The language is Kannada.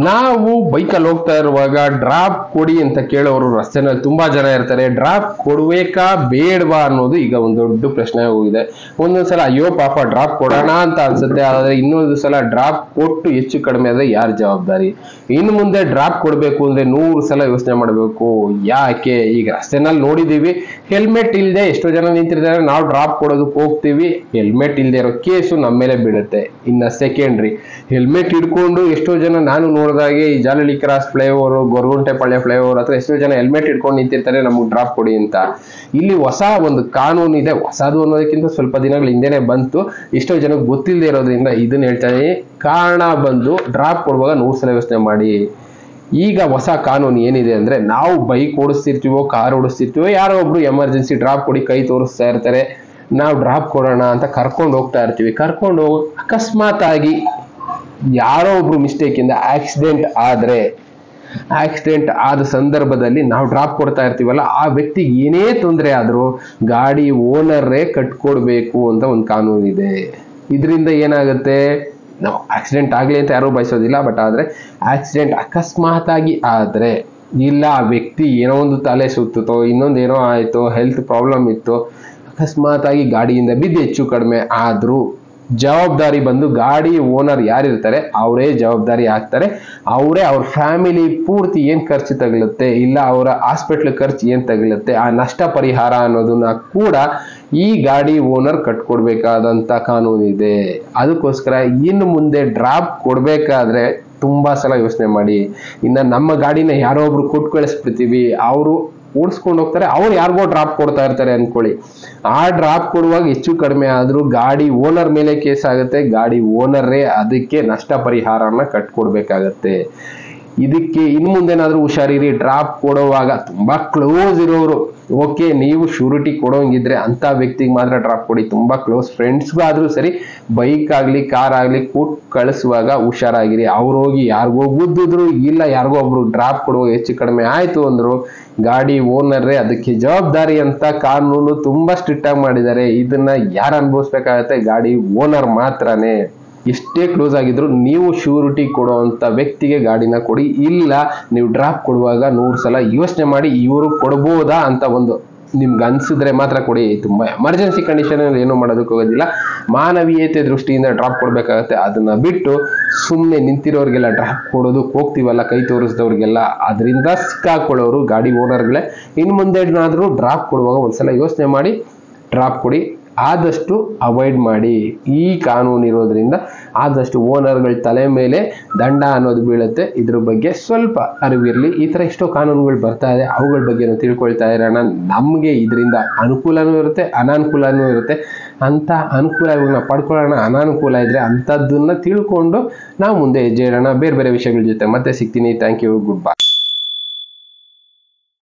ನಾವು ಬೈಕಲ್ಲಿ ಹೋಗ್ತಾ ಇರುವಾಗ ಡ್ರಾಪ್ ಕೊಡಿ ಅಂತ ಕೇಳೋರು ರಸ್ತೆನಲ್ಲಿ ತುಂಬಾ ಜನ ಇರ್ತಾರೆ. ಡ್ರಾಪ್ ಕೊಡ್ಬೇಕಾ ಬೇಡವಾ ಅನ್ನೋದು ಈಗ ಒಂದು ದೊಡ್ಡ ಪ್ರಶ್ನೆ ಹೋಗಿದೆ. ಒಂದೊಂದ್ಸಲ ಅಯ್ಯೋ ಪಾಪ ಡ್ರಾಪ್ ಕೊಡೋಣ ಅಂತ ಅನ್ಸುತ್ತೆ, ಆದ್ರೆ ಇನ್ನೊಂದು ಸಲ ಡ್ರಾಪ್ ಕೊಟ್ಟು ಹೆಚ್ಚು ಕಡಿಮೆ ಆದ್ರೆ ಯಾರ ಜವಾಬ್ದಾರಿ? ಇನ್ನು ಮುಂದೆ ಡ್ರಾಪ್ ಕೊಡ್ಬೇಕು ಅಂದ್ರೆ 100 ಸಲ ಯೋಚನೆ ಮಾಡಬೇಕು. ಯಾಕೆ? ಈಗ ರಸ್ತೆನಲ್ಲಿ ನೋಡಿದೀವಿ, ಹೆಲ್ಮೆಟ್ ಇಲ್ಲದೆ ಎಷ್ಟೋ ಜನ ನಿಂತಿರ್ತಾರೆ. ನಾವು ಡ್ರಾಪ್ ಕೊಡೋದಕ್ಕೆ ಹೋಗ್ತೀವಿ, ಹೆಲ್ಮೆಟ್ ಇಲ್ಲದೆ ಇರೋ ಕೇಸು ನಮ್ಮ ಮೇಲೆ ಬೀಳುತ್ತೆ. ಇನ್ನ ಸೆಕೆಂಡ್ರಿ ಹೆಲ್ಮೆಟ್ ಹಿಡ್ಕೊಂಡು ಎಷ್ಟೋ ಜನ, ನಾನು ನೋಡಿದಾಗೆ ಈ Jalahalli cross flyover, Goraguntepalya flyover ಹತ್ರ ಎಷ್ಟೋ ಜನ ಹೆಲ್ಮೆಟ್ ಹಿಡ್ಕೊಂಡು ನಿಂತಿರ್ತಾರೆ ನಮಗೆ ಡ್ರಾಪ್ ಕೊಡಿ ಅಂತ. ಇಲ್ಲಿ ಹೊಸ ಒಂದು ಕಾನೂನು ಇದೆ, ಹೊಸದು ಅನ್ನೋದಕ್ಕಿಂತ ಸ್ವಲ್ಪ ದಿನಗಳ ಹಿಂದೆನೆ ಬಂತು. ಎಷ್ಟೋ ಜನಕ್ಕೆ ಗೊತ್ತಿಲ್ಲದೆ ಇರೋದ್ರಿಂದ ಇದನ್ನ ಹೇಳ್ತಾ ಇದೀನಿ. ಕಾರಣ ಬಂದು ಡ್ರಾಪ್ ಕೊಡುವಾಗ 100 ಸಲ ಯೋಚನೆ ಮಾಡಿ. ಈಗ ಹೊಸ ಕಾನೂನು ಏನಿದೆ ಅಂದ್ರೆ, ನಾವು ಬೈಕ್ ಓಡಿಸ್ತಿರ್ತೀವೋ ಕಾರ್ ಓಡಿಸ್ತಿರ್ತೀವೋ, ಯಾರೋ ಒಬ್ರು ಎಮರ್ಜೆನ್ಸಿ ಡ್ರಾಪ್ ಕೊಡಿ ಕೈ ತೋರಿಸ್ತಾ ಇರ್ತಾರೆ, ನಾವು ಡ್ರಾಪ್ ಕೊಡೋಣ ಅಂತ ಕರ್ಕೊಂಡು ಹೋಗ್ತಾ ಇರ್ತೀವಿ. ಕರ್ಕೊಂಡು ಹೋಗಿ ಅಕಸ್ಮಾತ್ ಆಗಿ ಯಾರೋ ಒಬ್ರು ಮಿಸ್ಟೇಕ್ ಇಂದ ಆಕ್ಸಿಡೆಂಟ್ ಆದ ಸಂದರ್ಭದಲ್ಲಿ ನಾವು ಡ್ರಾಪ್ ಕೊಡ್ತಾ ಇರ್ತೀವಲ್ಲ, ಆ ವ್ಯಕ್ತಿಗೆ ಏನೇ ತೊಂದರೆ ಆದ್ರೂ ಗಾಡಿ ಓನರೇ ಕಟ್ಕೊಡ್ಬೇಕು ಅಂತ ಒಂದು ಕಾನೂನು ಇದೆ. ಇದರಿಂದ ಏನಾಗುತ್ತೆ, ನಾವು ಆಕ್ಸಿಡೆಂಟ್ ಆಗ್ಲಿ ಅಂತ ಯಾರೂ ಬಯಸೋದಿಲ್ಲ, ಬಟ್ ಆದ್ರೆ ಆಕ್ಸಿಡೆಂಟ್ ಅಕಸ್ಮಾತ್ ಆಗಿ ಆದ್ರೆ, ಇಲ್ಲ ಆ ವ್ಯಕ್ತಿ ಏನೋ ಒಂದು ತಲೆ ಸುತ್ತೋ, ಇನ್ನೊಂದು ಏನೋ ಆಯ್ತು, ಹೆಲ್ತ್ ಪ್ರಾಬ್ಲಮ್ ಇತ್ತು, ಅಕಸ್ಮಾತ್ ಆಗಿ ಗಾಡಿಯಿಂದ ಬಿದ್ದು ಹೆಚ್ಚು ಕಡಿಮೆ ಆದ್ರೂ ಜವಾಬ್ದಾರಿ ಬಂದು ಗಾಡಿ ಓನರ್ ಯಾರಿರ್ತಾರೆ ಅವರೇ ಜವಾಬ್ದಾರಿ ಆಗ್ತಾರೆ. ಅವರೇ ಅವ್ರ ಫ್ಯಾಮಿಲಿ ಪೂರ್ತಿ ಏನ್ ಖರ್ಚು ತಗಲುತ್ತೆ, ಇಲ್ಲ ಅವರ ಹಾಸ್ಪಿಟ್ಲ್ ಖರ್ಚು ಏನ್ ತಗಲುತ್ತೆ, ಆ ನಷ್ಟ ಪರಿಹಾರ ಅನ್ನೋದನ್ನ ಕೂಡ ಈ ಗಾಡಿ ಓನರ್ ಕಟ್ಕೊಡ್ಬೇಕಾದಂತ ಕಾನೂನು ಇದೆ. ಅದಕ್ಕೋಸ್ಕರ ಇನ್ನು ಮುಂದೆ ಡ್ರಾಪ್ ಕೊಡ್ಬೇಕಾದ್ರೆ ತುಂಬಾ ಸಲ ಯೋಚನೆ ಮಾಡಿ. ಇನ್ನ ನಮ್ಮ ಗಾಡಿನ ಯಾರೋ ಒಬ್ರು ಕೊಟ್ಟು ಕಳಿಸ್ಬಿಡ್ತೀವಿ, ಅವರು ಓಡಿಸ್ಕೊಂಡು ಹೋಗ್ತಾರೆ, ಅವ್ರು ಯಾರಿಗೋ ಡ್ರಾಪ್ ಕೊಡ್ತಾ ಇರ್ತಾರೆ ಅನ್ಕೊಳ್ಳಿ. ಆ ಡ್ರಾಪ್ ಕೊಡುವಾಗ ಹೆಚ್ಚು ಕಡಿಮೆ ಆದ್ರೂ ಗಾಡಿ ಓನರ್ ಮೇಲೆ ಕೇಸ್ ಆಗುತ್ತೆ, ಗಾಡಿ ಓನರೇ ಅದಕ್ಕೆ ನಷ್ಟ ಪರಿಹಾರನ ಕಟ್ಕೊಡ್ಬೇಕಾಗತ್ತೆ. ಇದಕ್ಕೆ ಇನ್ನು ಮುಂದೇನಾದ್ರೂ ಹುಷಾರಿರಿ. ಡ್ರಾಪ್ ಕೊಡುವಾಗ ತುಂಬಾ ಕ್ಲೋಸ್ ಇರೋರು ಓಕೆ, ನೀವು ಶ್ಯೂರಿಟಿ ಕೊಡೋಂಗಿದ್ರೆ ಅಂತ ವ್ಯಕ್ತಿಗೆ ಮಾತ್ರ ಡ್ರಾಪ್ ಕೊಡಿ. ತುಂಬಾ ಕ್ಲೋಸ್ ಫ್ರೆಂಡ್ಸ್ಗಾದ್ರೂ ಸರಿ, ಬೈಕ್ ಆಗ್ಲಿ ಕಾರ್ ಆಗ್ಲಿ ಕೊಟ್ಟು ಕಳಿಸುವಾಗ ಹುಷಾರಾಗಿರಿ. ಅವ್ರು ಹೋಗಿ ಯಾರಿಗೋ ಗುದ್ದಿದ್ರು, ಇಲ್ಲ ಯಾರಿಗೋ ಒಬ್ರು ಡ್ರಾಪ್ ಕೊಡುವಾಗ ಹೆಚ್ಚು ಕಡಿಮೆ ಆಯ್ತು ಅಂದ್ರು ಗಾಡಿ ಓನರೇ ಅದಕ್ಕೆ ಜವಾಬ್ದಾರಿ ಅಂತ ಕಾನೂನು ತುಂಬಾ ಸ್ಟ್ರಿಕ್ಟ್ ಆಗಿ ಮಾಡಿದ್ದಾರೆ. ಇದನ್ನ ಯಾರು ಅನುಭವಿಸ್ಬೇಕಾಗತ್ತೆ? ಗಾಡಿ ಓನರ್ ಮಾತ್ರನೇ. ಎಷ್ಟೇ ಕ್ಲೋಸ್ ಆಗಿದ್ರು ನೀವು ಶ್ಯೂರಿಟಿ ಕೊಡುವಂತ ವ್ಯಕ್ತಿಗೆ ಗಾಡಿನ ಕೊಡಿ. ಇಲ್ಲ ನೀವು ಡ್ರಾಪ್ ಕೊಡುವಾಗ 100 ಸಲ ಯೋಚನೆ ಮಾಡಿ, ಇವರು ಕೊಡ್ಬೋದಾ ಅಂತ ಒಂದು ನಿಮ್ಗೆ ಅನ್ಸಿದ್ರೆ ಮಾತ್ರ ಕೊಡಿ. ತುಂಬಾ ಎಮರ್ಜೆನ್ಸಿ ಕಂಡೀಷನ್ ಏನೂ ಮಾಡೋದಕ್ಕೆ ಹೋಗೋದಿಲ್ಲ. ಮಾನವೀಯತೆ ದೃಷ್ಟಿಯಿಂದ ಡ್ರಾಪ್ ಕೊಡ್ಬೇಕಾಗತ್ತೆ. ಅದನ್ನ ಬಿಟ್ಟು ಸುಮ್ಮನೆ ನಿಂತಿರೋರಿಗೆಲ್ಲ ಡ್ರಾಪ್ ಕೊಡೋದಕ್ಕೆ ಹೋಗ್ತೀವಲ್ಲ, ಕೈ ತೋರಿಸಿದವ್ರಿಗೆಲ್ಲ, ಅದರಿಂದ ಸಿಕ್ಕಾಕೊಳ್ಳೋರು ಗಾಡಿ ಓನರ್ಗಳೇ. ಇನ್ನು ಮುಂದೆ ಏನಾದ್ರೂ ಡ್ರಾಪ್ ಕೊಡುವಾಗ ಒಂದ್ಸಲ ಯೋಚನೆ ಮಾಡಿ ಡ್ರಾಪ್ ಕೊಡಿ. ಆದಷ್ಟು ಅವಾಯ್ಡ್ ಮಾಡಿ. ಈ ಕಾನೂನು ಇರೋದ್ರಿಂದ ಆದಷ್ಟು ಓನರ್ಗಳ ತಲೆ ಮೇಲೆ ದಂಡ ಅನ್ನೋದು ಬೀಳುತ್ತೆ. ಇದ್ರ ಬಗ್ಗೆ ಸ್ವಲ್ಪ ಅರಿವಿರಲಿ. ಈ ತರ ಎಷ್ಟೋ ಕಾನೂನುಗಳು ಬರ್ತಾ ಇದೆ, ಅವುಗಳ ಬಗ್ಗೆ ತಿಳ್ಕೊಳ್ತಾ ಇರೋಣ. ನಮ್ಗೆ ಇದರಿಂದ ಅನುಕೂಲನೂ ಇರುತ್ತೆ, ಅನಾನುಕೂಲನೂ ಇರುತ್ತೆ. ಅಂತ ಅನುಕೂಲಗಳನ್ನ ಪಡ್ಕೊಳ್ಳೋಣ, ಅನಾನುಕೂಲ ಇದ್ರೆ ಅಂಥದ್ದನ್ನ ತಿಳ್ಕೊಂಡು ನಾವು ಮುಂದೆ ಹೆಜ್ಜೆ ಇಡೋಣ. ಬೇರೆ ಬೇರೆ ವಿಷಯಗಳ ಜೊತೆ ಮತ್ತೆ ಸಿಗ್ತೀನಿ. Thank you, good bye.